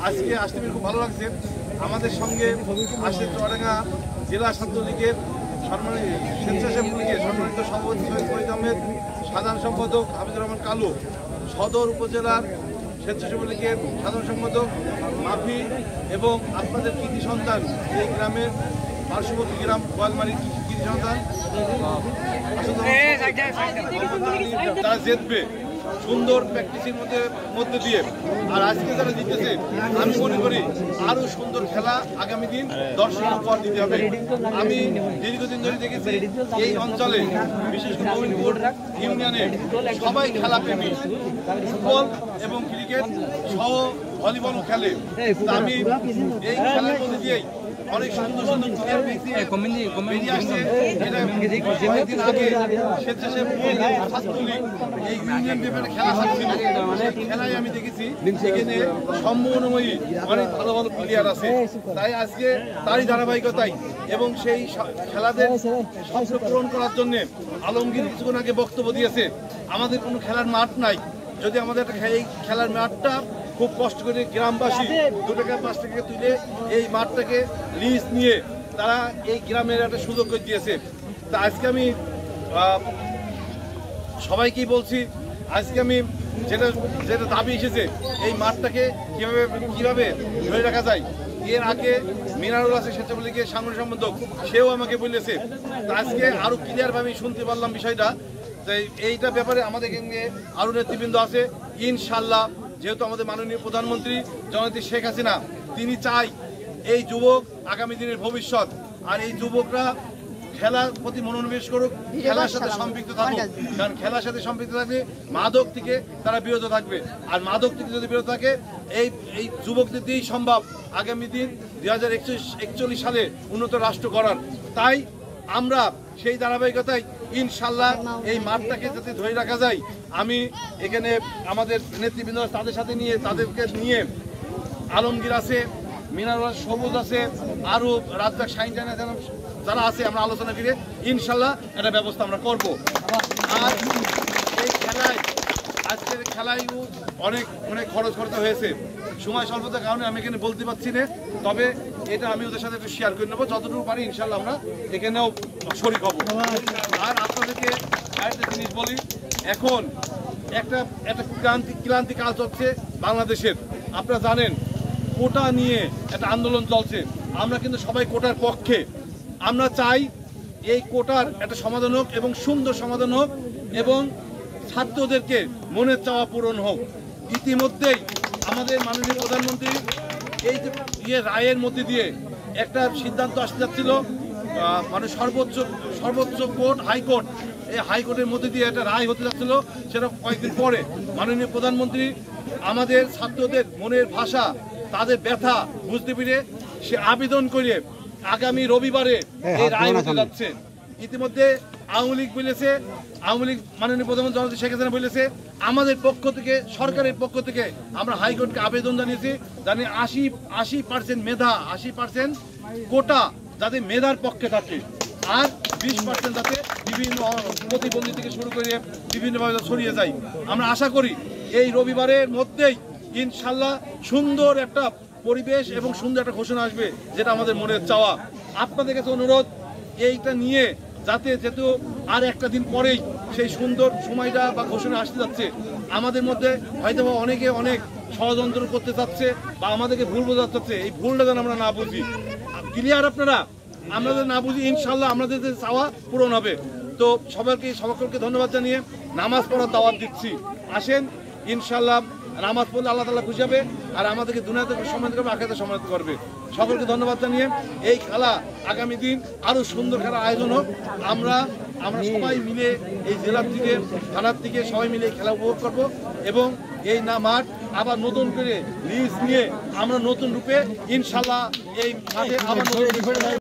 আজকে আসতে পেরে খুব ভালো লাগছে। আমাদের সঙ্গে আসছে চুয়াডাঙ্গা জেলা ছাত্রলীগের স্বেচ্ছাসেবক লীগের সম্মানিত সভাপতি সৈয়দ ফরিদ আহমেদ, সাধারণ সম্পাদক হাফিজুর রহমান কালু, সদর উপজেলার স্বেচ্ছাসেবক লীগের সাধারণ সম্পাদক মাফি এবং আপনাদের কৃতি সন্তান এই গ্রামের পার্শ্ববর্তী গ্রাম গোয়ালমারির কৃতি সন্তান তারা জিতবে সুন্দর প্র্যাকটিসের মধ্যে দিয়ে। আর আজকে যারা জিতেছে আমি মনে করি আরো সুন্দর খেলা আগামী দিন দর্শক উপহার দিতে হবে। আমি দীর্ঘদিন ধরে দেখেছি এই অঞ্চলে বিশেষ করে নবীনপুর ইউনিয়নে সবাই খেলা প্রেমী, ফুটবল এবং ক্রিকেট সহ ভলিবলও খেলে। আমি এই খেলার মধ্যে দিয়েই অনেক সুন্দর সুন্দর প্লেয়ার বেরিয়ে আসছে। কয়েকদিন আগে স্বেচ্ছাসেবক ছাত্রলীগ এই ইউনিয়ন ব্যাপারে খেলা হচ্ছিল, খেলায় আমি দেখেছি এখানে সম্ভাবনাময়ী অনেক ভালো ভালো প্লেয়ার আছে। তাই আজকে তারই ধারাবাহিকতায় এবং সেই খেলাদের স্বপ্ন পূরণ করার জন্য আলমগীর কিছুক্ষণ আগে বক্তব্য দিয়েছে আমাদের কোনো খেলার মাঠ নাই। যদি আমাদের এই খেলার মাঠটা খুব কষ্ট করে গ্রামবাসী 2 টাকা 5 টাকা তুলে এই মাঠটাকে লিজ নিয়ে তারা এই গ্রামের একটা সুযোগ করে দিয়েছে। তা আজকে আমি সবাইকেই বলছি, আজকে আমি যেটা দাবি এসেছে এই মাঠটাকে কিভাবে ধরে রাখা যায়। এর আগে মিনারুল আছে স্বেচ্ছাসেবক লীগের সাংগঠনিক সম্পাদক, সেও আমাকে বলেছে। তা আজকে আরো ক্লিয়ারভাবে শুনতে পারলাম বিষয়টা। তাই এইটা ব্যাপারে আমাদের সঙ্গে আরো নেতৃবৃন্দ আছে ইনশাল্লাহ। যেহেতু আমাদের মাননীয় প্রধানমন্ত্রী জননেত্রী শেখ হাসিনা তিনি চাই এই যুবক আগামী দিনের ভবিষ্যৎ, আর এই যুবকরা খেলার প্রতি মনোনিবেশ করুক, খেলার সাথে সম্পৃক্ত থাকুক। কারণ খেলার সাথে সম্পৃক্ত থাকলে মাদক থেকে তারা বিরত থাকবে, আর মাদক থেকে যদি বিরত থাকে এই যুবকদের দিয়েই সম্ভব আগামী দিন 2041 সালে উন্নত রাষ্ট্র করার। তাই আমরা সেই ধারাবাহিকতায় ইনশাল্লাহ এই মাঠটাকে যাতে ধরে রাখা যায়, আমি এখানে আমাদের নেতৃবৃন্দ তাদেরকে নিয়ে আলমগীর আছে, মিনারুল সবুজ আছে, আরো রাজ্জাক শাহিন যারা আছে আমরা আলোচনা করে ইনশাল্লাহ একটা ব্যবস্থা আমরা করব। আর এই খেলায় আজকের খেলায় অনেক খরচ করতে হয়েছে, সময় স্বল্পতার কারণে আমি এখানে বলতে পারছি না। তবে এটা আমি ওদের সাথে একটু শেয়ার করে নেবো, যতটুকু পারি ইনশাল্লাহ আমরা এখানেও শরিক হব। আর আপনাদেরকে আরেকটা জিনিস বলি, এখন একটা ক্লান্তি কাল চলছে বাংলাদেশের। আপনারা জানেন কোটা নিয়ে একটা আন্দোলন চলছে, আমরা কিন্তু সবাই কোটার পক্ষে। আমরা চাই এই কোটার একটা সমাধান হোক এবং সুন্দর সমাধান হোক এবং ছাত্রদেরকে মনের চাওয়া পূরণ হোক। ইতিমধ্যেই আমাদের মাননীয় প্রধানমন্ত্রী এই রায়ের মধ্যে দিয়ে একটা সিদ্ধান্ত আসতে যাচ্ছিল, মানে সর্বোচ্চ কোর্ট হাইকোর্ট, এই হাইকোর্টের মধ্যে দিয়ে একটা রায় হতে যাচ্ছিল। সেটা কয়েকদিন পরে মাননীয় প্রধানমন্ত্রী আমাদের ছাত্রদের মনের ভাষা, তাদের ব্যথা বুঝতে পেরে সে আবেদন করে আগামী রবিবারে এই রায় হতে যাচ্ছে। ইতিমধ্যে আওয়ামী লীগ বলেছে, আওয়ামী লীগ মাননীয় প্রধানমন্ত্রী জননেত্রী শেখ হাসিনা বলেছে, আমাদের পক্ষ থেকে সরকারের পক্ষ থেকে আমরা হাইকোর্টকে আবেদন জানিয়েছি জানি 80% মেধা, 80% কোটা যাতে মেধার পক্ষে থাকে, আর 20% যাতে বিভিন্ন প্রতিবন্ধী থেকে শুরু করে বিভিন্নভাবে ছড়িয়ে যায়। আমরা আশা করি এই রবিবারের মধ্যেই ইনশাল্লাহ সুন্দর একটা পরিবেশ এবং সুন্দর একটা ঘোষণা আসবে, যেটা আমাদের মনের চাওয়া। আপনাদের কাছে অনুরোধ এইটা নিয়ে যেহেতু আর একটা দিন পরেই সেই সুন্দর সময়টা বা ঘোষণা আসতে যাচ্ছে, আমাদের মধ্যে হয়তো অনেকে অনেক ষড়যন্ত্র করতে চাচ্ছে বা আমাদেরকে ভুল বোঝাতে চাচ্ছে, এই ভুলটা যেন আমরা না বুঝি। ক্লিয়ার আপনারা? আমরা যদি না বুঝি ইনশাল্লাহ আমাদের যে চাওয়া পূরণ হবে। তো সকলকে ধন্যবাদ জানিয়ে নামাজ পড়ার দাওয়াত দিচ্ছি। আসেন ইনশাল্লাহ, নামাজ পড়লে আল্লাহ তাআলা খুশি হবে, আর আমাদেরকে দুনিয়াতে সম্মানিত করবে, আখিরাতে সম্মানিত করবে। সকলকে ধন্যবাদ জানিয়ে এই খেলা আগামী দিন আরো সুন্দর খেলার আয়োজন হোক। আমরা সবাই মিলে এই জেলার থেকে থানার থেকে সবাই মিলে এই খেলা উপভোগ করব এবং এই মাঠ আবার নতুন করে লিজ নিয়ে আমরা নতুন রূপে ইনশাল্লাহ এই মাঠে আবার